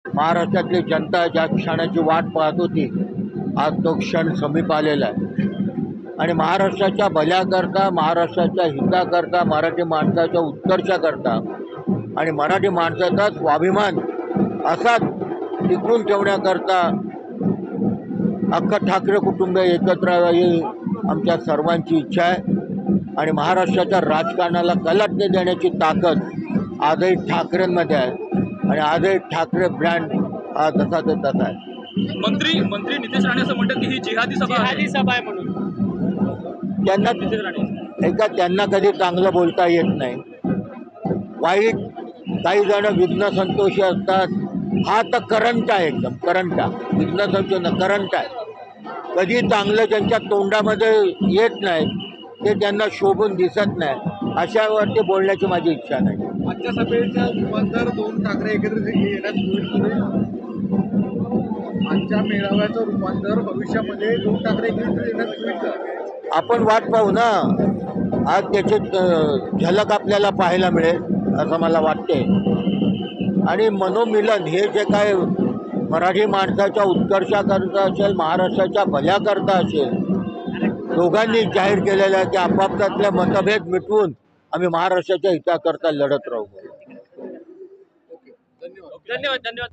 महाराष्ट्रातली जनता ज्या क्षणाची वाट पाहत होती, आज तो क्षण समीप आलेला आहे आणि महाराष्ट्राच्या भल्याकरता, महाराष्ट्राच्या हिताकरता, मराठी माणसाच्या उत्कर्षाकरता आणि मराठी माणसाचा स्वाभिमान असाच टिकवून ठेवण्याकरता अख्खं ठाकरे कुटुंब एकत्र ही आमच्या सर्वांची इच्छा आहे आणि महाराष्ट्राच्या राजकारणाला कलाटणी देण्याची ताकद आजही ठाकरेंमध्ये आहे आणि आजही ठाकरे ब्रँड हा जसा ते तसा आहे. मंत्री नितेश राणे असं म्हणतात की ही जिहादी सभा आहे म्हणून. त्यांना कधी चांगलं बोलता येत नाही. वाईट काही जण विघ्न संतोषी असतात. हा तर करंट आहे, एकदम करंट आहे. विघ्न संतोष करंट आहे. कधी चांगलं ज्यांच्या तोंडामध्ये येत नाही ते त्यांना शोभून दिसत नाही. अशावरती बोलण्याची माझी इच्छा नाही. आजच्या सभेच्या रूपांतर दोन ठाकरे एकत्रित येण्यात होईल. आजच्या मेळाव्याचं रूपांतर भविष्यामध्ये दोन ठाकरे एकत्रित येण्यात होईल. आपण वाट पाहू ना. आज त्याची झलक आपल्याला पाहायला मिळेल असं मला वाटते. आणि मनोमिलन हे जे काय मराठी माणसाच्या उत्कर्षाकरता असेल, महाराष्ट्राच्या भल्याकरता असेल, दोघांनी जाहीर केलेलं आहे की आपापसातले मतभेद मिटवून आम्ही महाराष्ट्राच्या हिताकरता लढत राहू. धन्यवाद.